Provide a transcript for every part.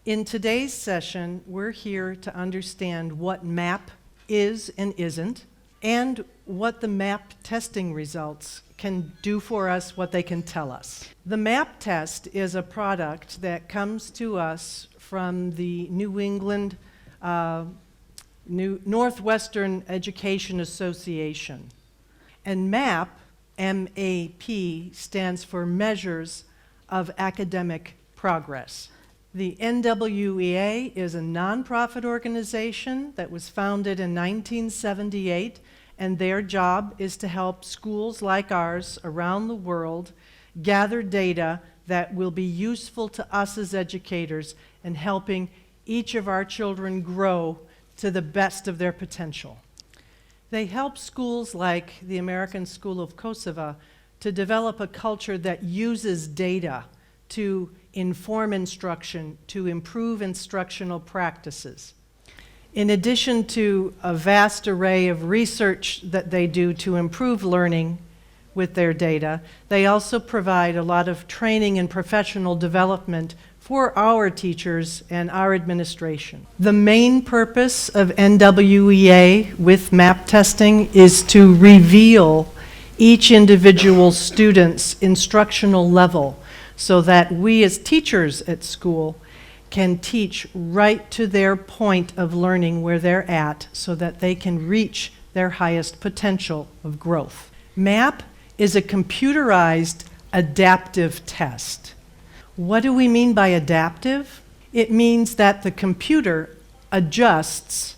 In today's session, we're here to understand what MAP is and isn't, and what the MAP testing results can do for us, what they can tell us. The MAP test is a product that comes to us from the New England Northwestern Education Association. And MAP, M-A-P, stands for Measures of Academic Progress. The NWEA is a nonprofit organization that was founded in 1978, and their job is to help schools like ours around the world gather data that will be useful to us as educators in helping each of our children grow to the best of their potential. They help schools like the American School of Kosovo to develop a culture that uses data to inform instruction, to improve instructional practices. In addition to a vast array of research that they do to improve learning with their data, they also provide a lot of training and professional development for our teachers and our administration. The main purpose of NWEA with MAP testing is to reveal each individual student's instructional level so that we as teachers at school can teach right to their point of learning where they're at so that they can reach their highest potential of growth. MAP is a computerized adaptive test. What do we mean by adaptive? It means that the computer adjusts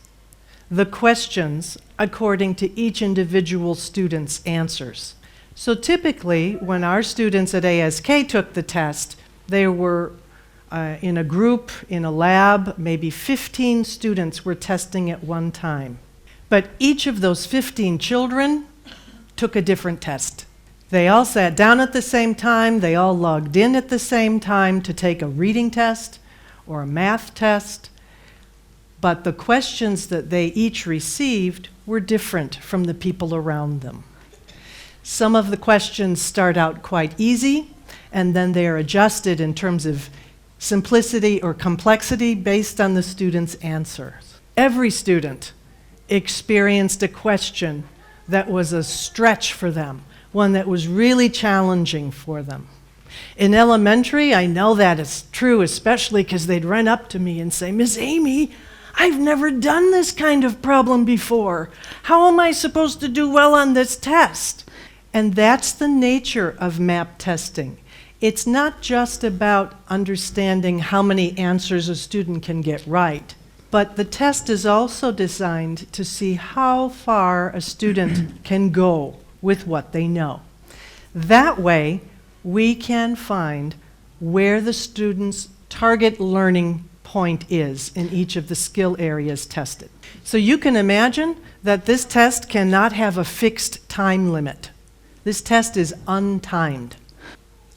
the questions according to each individual student's answers. So typically, when our students at ASK took the test, they were in a group, in a lab, maybe 15 students were testing at one time. But each of those 15 children took a different test. They all sat down at the same time, they all logged in at the same time to take a reading test or a math test, but the questions that they each received were different from the people around them. Some of the questions start out quite easy, and then they are adjusted in terms of simplicity or complexity based on the student's answers. Every student experienced a question that was a stretch for them, one that was really challenging for them. In elementary, I know that is true, especially because they'd run up to me and say, "Miss Amy, I've never done this kind of problem before. How am I supposed to do well on this test?" And that's the nature of MAP testing. It's not just about understanding how many answers a student can get right, but the test is also designed to see how far a student can go with what they know. That way, we can find where the student's target learning point is in each of the skill areas tested. So you can imagine that this test cannot have a fixed time limit. This test is untimed.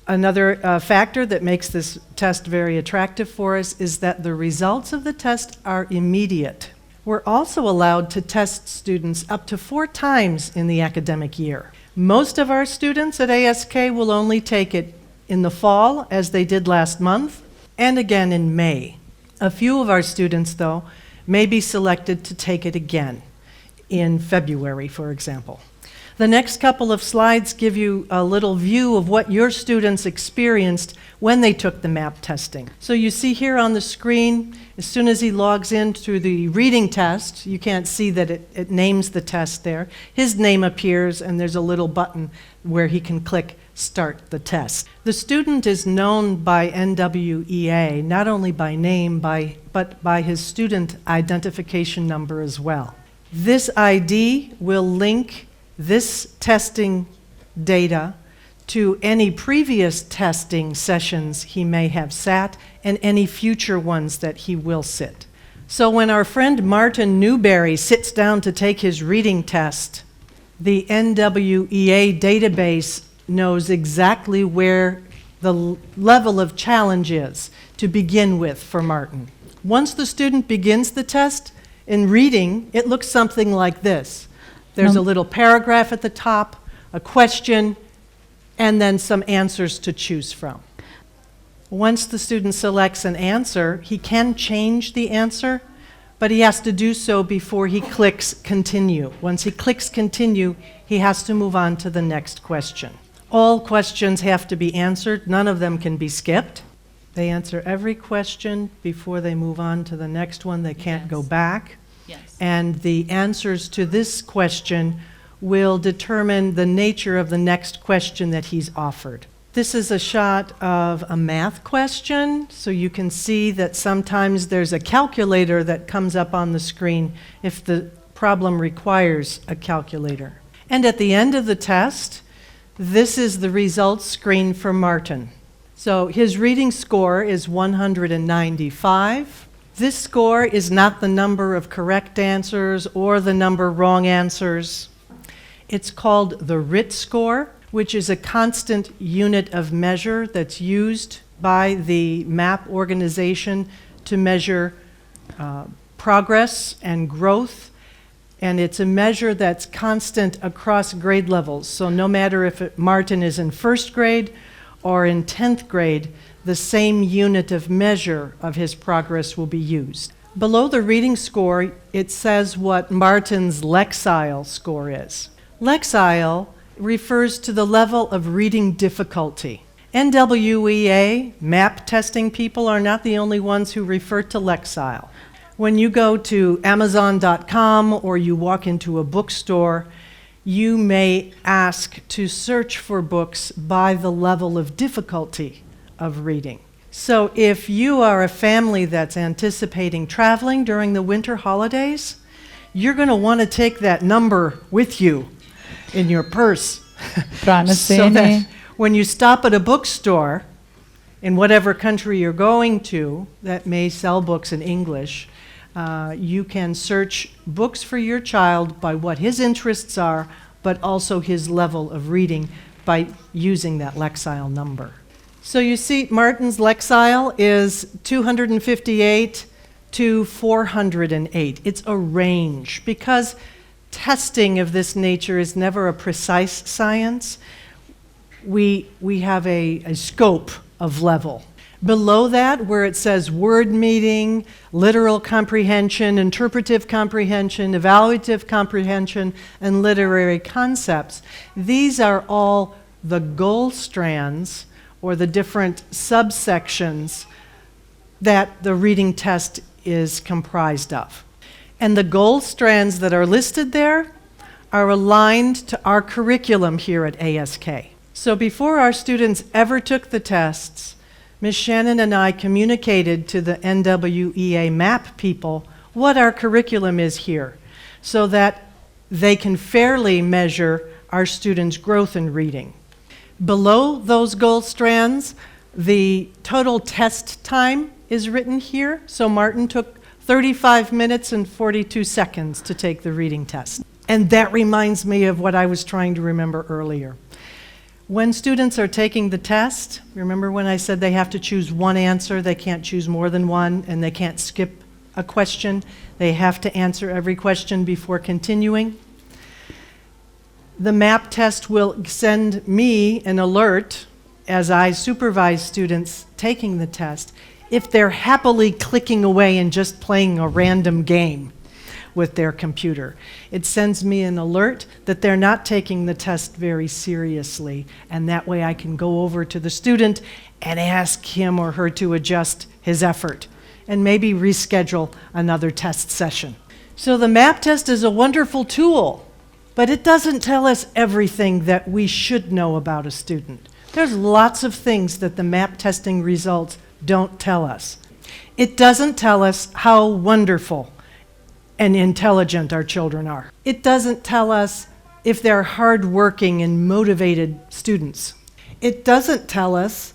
Another factor that makes this test very attractive for us is that the results of the test are immediate. We're also allowed to test students up to 4 times in the academic year. Most of our students at ASK will only take it in the fall, as they did last month, and again in May. A few of our students, though, may be selected to take it again in February, for example. The next couple of slides give you a little view of what your students experienced when they took the MAP testing. So you see here on the screen, as soon as he logs in through the reading test, you can't see that it names the test there. His name appears and there's a little button where he can click Start the Test. The student is known by NWEA, not only by name, but by his student identification number as well. This ID will link this testing data to any previous testing sessions he may have sat and any future ones that he will sit. So when our friend Martin Newberry sits down to take his reading test, the NWEA database knows exactly where the level of challenge is to begin with for Martin. Once the student begins the test, in reading, it looks something like this. There's a little paragraph at the top, a question, and then some answers to choose from. Once the student selects an answer, he can change the answer, but he has to do so before he clicks continue. Once he clicks continue, he has to move on to the next question. All questions have to be answered. None of them can be skipped. They answer every question before they move on to the next one. They can't go back. Yes. And the answers to this question will determine the nature of the next question that he's offered. This is a shot of a math question, so you can see that sometimes there's a calculator that comes up on the screen if the problem requires a calculator. And at the end of the test, this is the results screen for Martin. So his reading score is 195. This score is not the number of correct answers or the number of wrong answers. It's called the RIT score, which is a constant unit of measure that's used by the MAP organization to measure progress and growth. And it's a measure that's constant across grade levels. So no matter if Martin is in first grade or in 10th grade, the same unit of measure of his progress will be used. Below the reading score, it says what Martin's Lexile score is. Lexile refers to the level of reading difficulty. NWEA, MAP testing people, are not the only ones who refer to Lexile. When you go to Amazon.com or you walk into a bookstore, you may ask to search for books by the level of difficulty of reading. So if you are a family that's anticipating traveling during the winter holidays, you're going to want to take that number with you in your purse. So that when you stop at a bookstore in whatever country you're going to that may sell books in English, you can search books for your child by what his interests are, but also his level of reading by using that Lexile number. So you see Martin's Lexile is 258 to 408. It's a range because testing of this nature is never a precise science. We have a scope of level. Below that, where it says word meaning, literal comprehension, interpretive comprehension, evaluative comprehension, and literary concepts, these are all the goal strands or the different subsections that the reading test is comprised of. And the goal strands that are listed there are aligned to our curriculum here at ASK. So before our students ever took the tests, Ms. Shannon and I communicated to the NWEA MAP people what our curriculum is here so that they can fairly measure our students' growth in reading. Below those goal strands, the total test time is written here. So Martin took 35 minutes and 42 seconds to take the reading test. And that reminds me of what I was trying to remember earlier. When students are taking the test, remember when I said they have to choose one answer, they can't choose more than one, and they can't skip a question. They have to answer every question before continuing. The MAP test will send me an alert as I supervise students taking the test if they're happily clicking away and just playing a random game with their computer. It sends me an alert that they're not taking the test very seriously, and that way I can go over to the student and ask him or her to adjust his effort and maybe reschedule another test session. So the MAP test is a wonderful tool, but it doesn't tell us everything that we should know about a student. There's lots of things that the MAP testing results don't tell us. It doesn't tell us how wonderful and intelligent our children are. It doesn't tell us if they're hardworking and motivated students. It doesn't tell us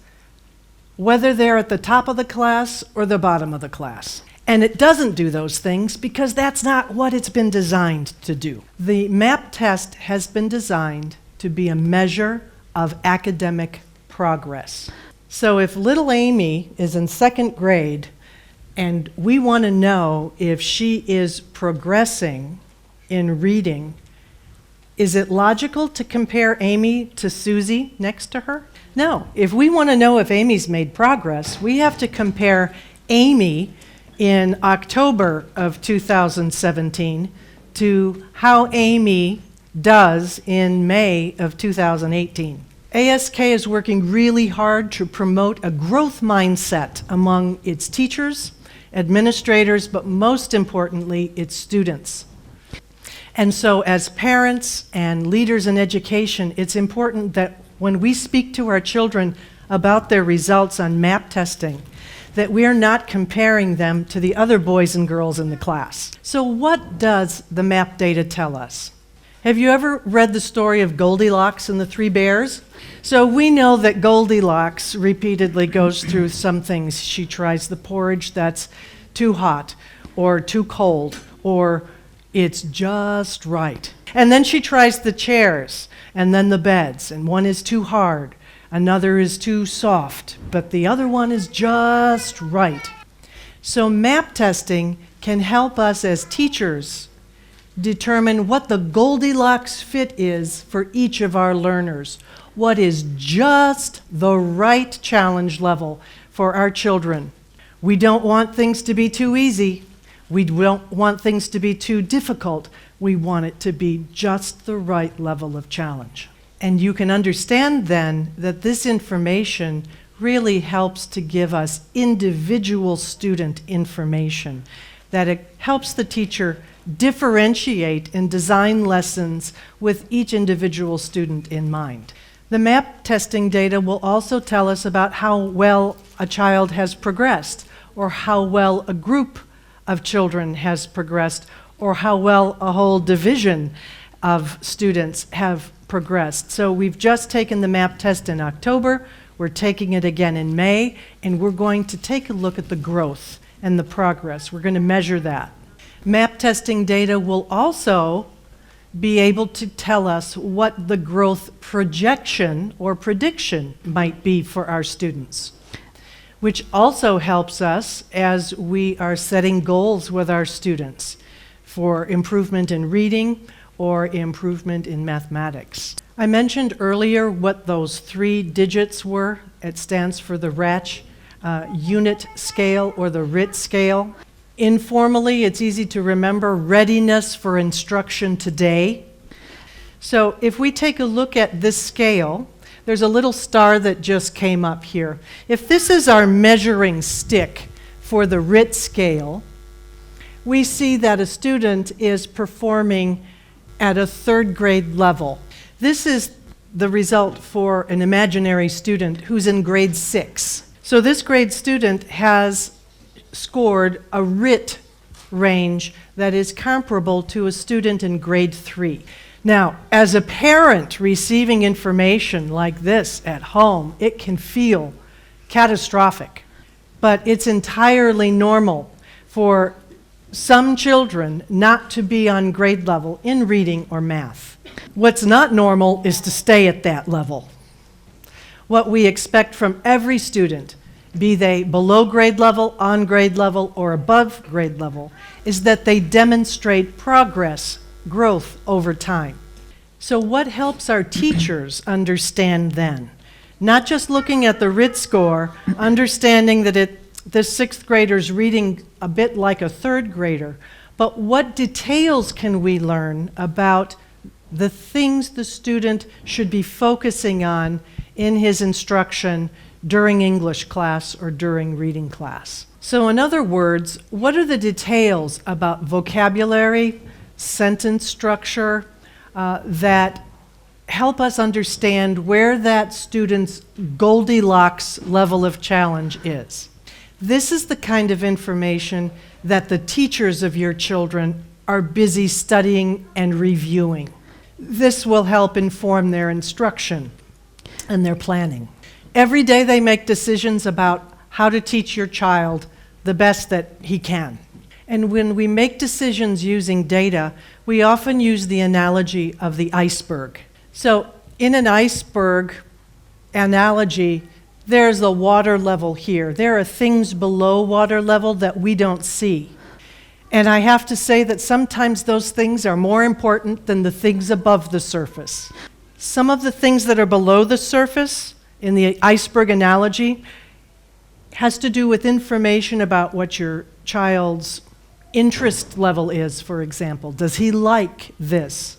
whether they're at the top of the class or the bottom of the class. And it doesn't do those things because that's not what it's been designed to do. The MAP test has been designed to be a measure of academic progress. So if little Amy is in second grade and we want to know if she is progressing in reading, Is it logical to compare Amy to Susie next to her? No. If we want to know if Amy's made progress, we have to compare Amy in October of 2017 to how Amy does in May of 2018. ASK is working really hard to promote a growth mindset among its teachers, administrators, but most importantly, its students. And so as parents and leaders in education, it's important that when we speak to our children about their results on MAP testing, that we are not comparing them to the other boys and girls in the class. So what does the MAP data tell us? Have you ever read the story of Goldilocks and the Three Bears? So we know that Goldilocks repeatedly goes through some things. She tries the porridge that's too hot or too cold, or it's just right. And then she tries the chairs and then the beds, and one is too hard, another is too soft, but the other one is just right. So MAP testing can help us as teachers determine what the Goldilocks fit is for each of our learners. What is just the right challenge level for our children. We don't want things to be too easy. We don't want things to be too difficult. We want it to be just the right level of challenge. And you can understand then that this information really helps to give us individual student information, that it helps the teacher differentiate and design lessons with each individual student in mind. The MAP testing data will also tell us about how well a child has progressed, or how well a group of children has progressed, or how well a whole division of students have progressed. So we've just taken the MAP test in October, we're taking it again in May, and we're going to take a look at the growth and the progress. We're going to measure that. MAP testing data will also be able to tell us what the growth projection or prediction might be for our students, which also helps us as we are setting goals with our students for improvement in reading or improvement in mathematics. I mentioned earlier what those 3 digits were. It stands for the RATCH unit scale, or the RIT scale. Informally, it's easy to remember readiness for instruction today. So if we take a look at this scale, there's a little star that just came up here. If this is our measuring stick for the RIT scale, we see that a student is performing at a 3rd grade level. This is the result for an imaginary student who's in grade 6. So this grade student has scored a RIT range that is comparable to a student in grade 3. Now, as a parent receiving information like this at home, it can feel catastrophic, but it's entirely normal for some children not to be on grade level in reading or math. What's not normal is to stay at that level. What we expect from every student, be they below grade level, on grade level, or above grade level, is that they demonstrate progress, growth over time. So what helps our teachers understand then? Not just looking at the RIT score, understanding that the 6th grader's reading a bit like a 3rd grader, but what details can we learn about the things the student should be focusing on in his instruction during English class or during reading class? So in other words, what are the details about vocabulary, sentence structure, that help us understand where that student's Goldilocks level of challenge is? This is the kind of information that the teachers of your children are busy studying and reviewing. This will help inform their instruction and their planning. Every day they make decisions about how to teach your child the best that he can. And when we make decisions using data, we often use the analogy of the iceberg. So in an iceberg analogy, there's a water level here. There are things below water level that we don't see. And I have to say that sometimes those things are more important than the things above the surface. Some of the things that are below the surface, in the iceberg analogy, has to do with information about what your child's interest level is, for example. Does he like this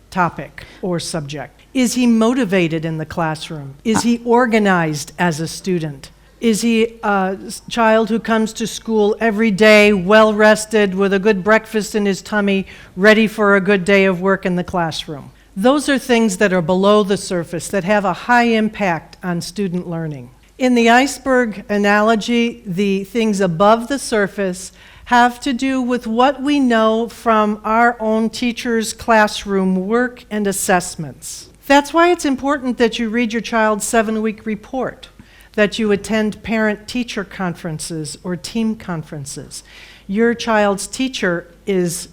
topic or subject? Is he motivated in the classroom? Is he organized as a student? Is he a child who comes to school every day, well-rested, with a good breakfast in his tummy, ready for a good day of work in the classroom? Those are things that are below the surface that have a high impact on student learning. In the iceberg analogy, the things above the surface have to do with what we know from our own teachers' classroom work and assessments. That's why it's important that you read your child's 7-week report, that you attend parent-teacher conferences or team conferences. Your child's teacher is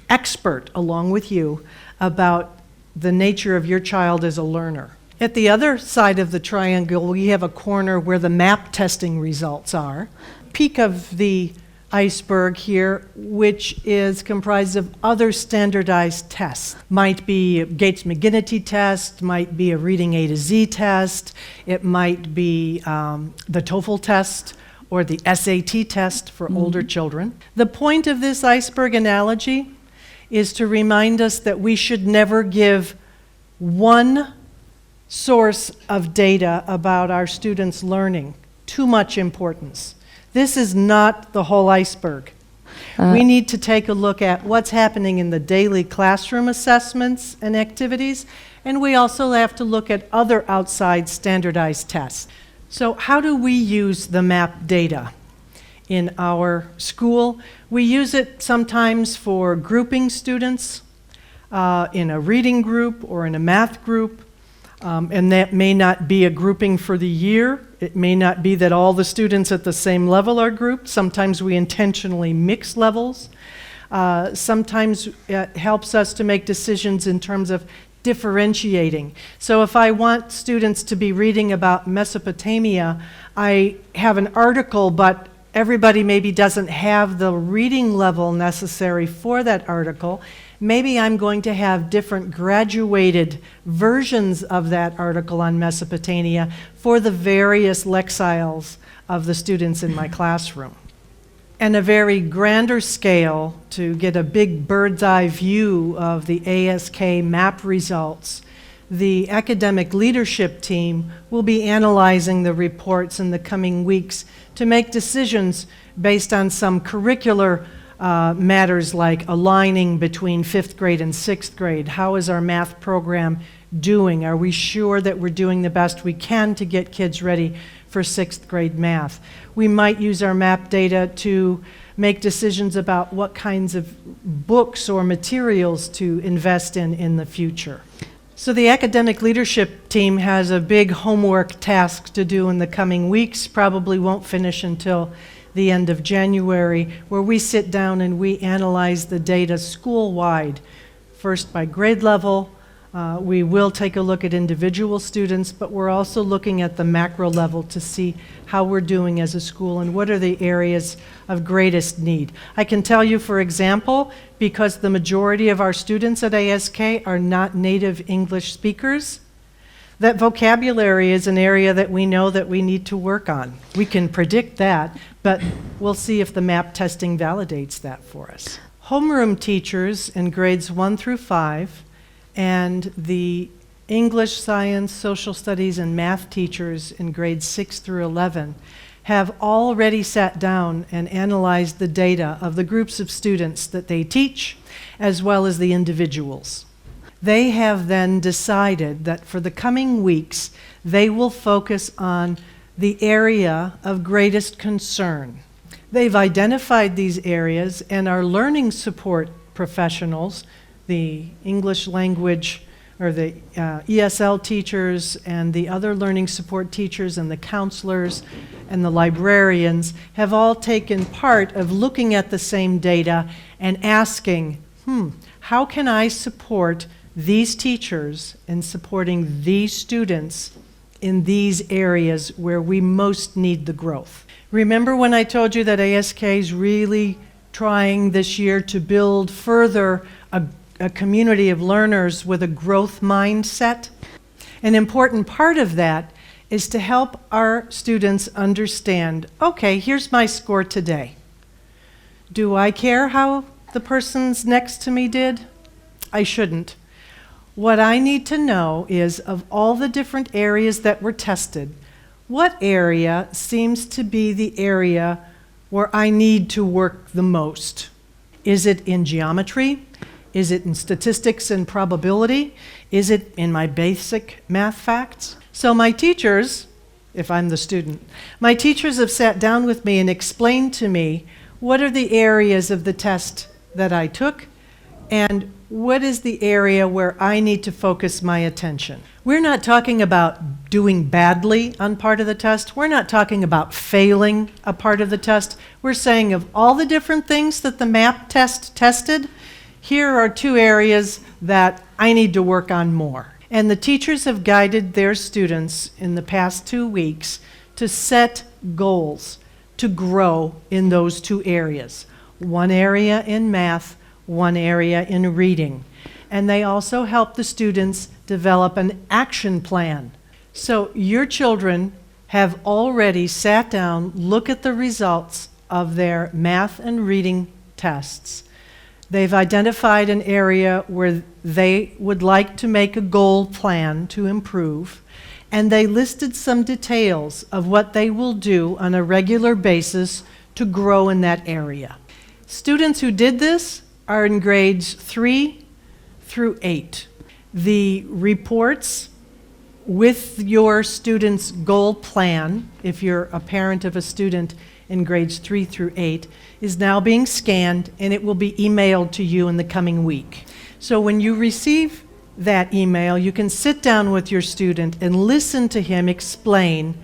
expert, along with you, about the nature of your child as a learner. At the other side of the triangle, we have a corner where the MAP testing results are. Peak of the iceberg here, which is comprised of other standardized tests. Might be a Gates-McGinty test, might be a reading A to Z test, it might be the TOEFL test or the SAT test for older children. The point of this iceberg analogy is to remind us that we should never give one source of data about our students' learning too much importance. This is not the whole iceberg. We need to take a look at what's happening in the daily classroom assessments and activities, and we also have to look at other outside standardized tests. So how do we use the MAP data in our school? We use it sometimes for grouping students in a reading group or in a math group, and that may not be a grouping for the year. It may not be that all the students at the same level are grouped. Sometimes we intentionally mix levels. Sometimes it helps us to make decisions in terms of differentiating. So if I want students to be reading about Mesopotamia, I have an article, but everybody maybe doesn't have the reading level necessary for that article. Maybe I'm going to have different graduated versions of that article on Mesopotamia for the various lexiles of the students in my classroom. And a very grander scale, to get a big bird's eye view of the ASK MAP results, the academic leadership team will be analyzing the reports in the coming weeks to make decisions based on some curricular matters like aligning between 5th grade and 6th grade. How is our math program doing? Are we sure that we're doing the best we can to get kids ready for 6th grade math? We might use our MAP data to make decisions about what kinds of books or materials to invest in the future. So the academic leadership team has a big homework task to do in the coming weeks, probably won't finish until the end of January, where we sit down and we analyze the data school-wide, first by grade level. We will take a look at individual students, but we're also looking at the macro level to see how we're doing as a school and what are the areas of greatest need. I can tell you, for example, because the majority of our students at ASK are not native English speakers, that vocabulary is an area that we know that we need to work on. We can predict that, but we'll see if the MAP testing validates that for us. Homeroom teachers in grades 1 through 5 and the English, science, social studies, and math teachers in grades 6 through 11 have already sat down and analyzed the data of the groups of students that they teach, as well as the individuals. They have then decided that for the coming weeks, they will focus on the area of greatest concern. They've identified these areas, and our learning support professionals, the English language or the ESL teachers and the other learning support teachers and the counselors and the librarians have all taken part of looking at the same data and asking, how can I support these teachers in supporting these students in these areas where we most need the growth? Remember when I told you that ASK is really trying this year to build further a community of learners with a growth mindset. An important part of that is to help our students understand, okay, here's my score today. Do I care how the person's next to me did? I shouldn't. What I need to know is, of all the different areas that were tested, what area seems to be the area where I need to work the most? Is it in geometry? Is it in statistics and probability? Is it in my basic math facts? So my teachers, if I'm the student, my teachers have sat down with me and explained to me what are the areas of the test that I took and what is the area where I need to focus my attention. We're not talking about doing badly on part of the test. We're not talking about failing a part of the test. We're saying of all the different things that the MAP test tested, here are 2 areas that I need to work on more. And the teachers have guided their students in the past 2 weeks to set goals to grow in those 2 areas. 1 area in math, 1 area in reading. And they also help the students develop an action plan. So your children have already sat down, look at the results of their math and reading tests. They've identified an area where they would like to make a goal plan to improve, and they listed some details of what they will do on a regular basis to grow in that area. Students who did this are in grades 3 through 8. The reports with your student's goal plan, if you're a parent of a student in grades 3 through 8, is now being scanned, and it will be emailed to you in the coming week. So when you receive that email, you can sit down with your student and listen to him explain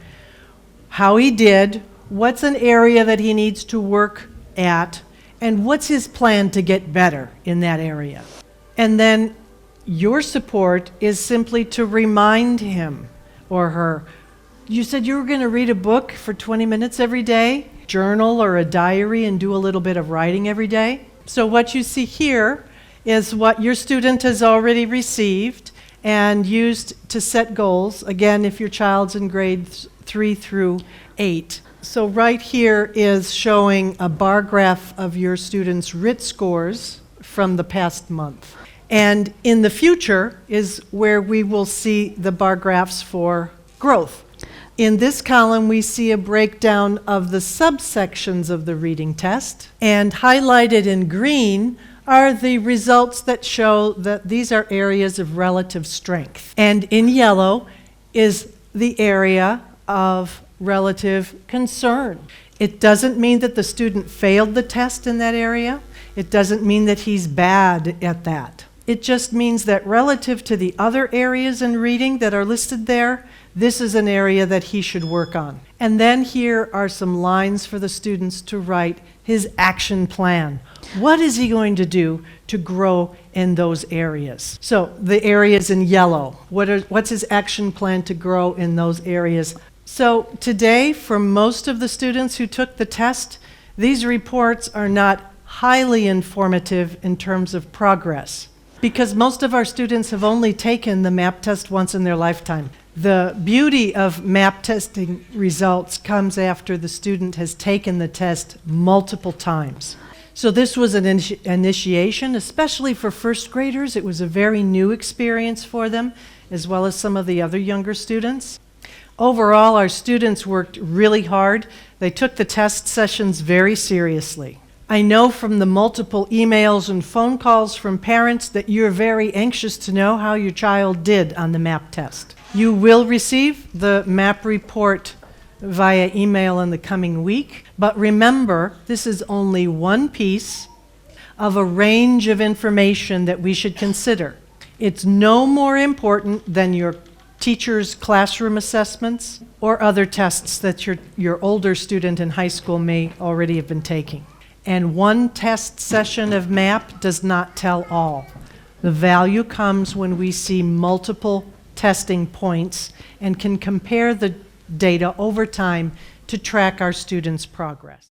how he did, what's an area that he needs to work at, and what's his plan to get better in that area. And then your support is simply to remind him or her, you said you were going to read a book for 20 minutes every day, journal or a diary, and do a little bit of writing every day. So what you see here is what your student has already received and used to set goals, again, if your child's in grades 3 through 8. So right here is showing a bar graph of your students' RIT scores from the past month. And in the future is where we will see the bar graphs for growth. In this column, we see a breakdown of the subsections of the reading test, and highlighted in green are the results that show that these are areas of relative strength. And in yellow is the area of relative concern. It doesn't mean that the student failed the test in that area. It doesn't mean that he's bad at that. It just means that relative to the other areas in reading that are listed there, this is an area that he should work on. And then here are some lines for the students to write his action plan. What is he going to do to grow in those areas? So the areas in yellow, what's his action plan to grow in those areas? So today, for most of the students who took the test, these reports are not highly informative in terms of progress, because most of our students have only taken the MAP test once in their lifetime. The beauty of MAP testing results comes after the student has taken the test multiple times. So this was an initiation, especially for first graders. It was a very new experience for them, as well as some of the other younger students. Overall, our students worked really hard. They took the test sessions very seriously. I know from the multiple emails and phone calls from parents that you're very anxious to know how your child did on the MAP test. You will receive the MAP report via email in the coming week, but remember, this is only one piece of a range of information that we should consider. It's no more important than your teacher's classroom assessments or other tests that your older student in high school may already have been taking. And one test session of MAP does not tell all. The value comes when we see multiple testing points and can compare the data over time to track our students' progress.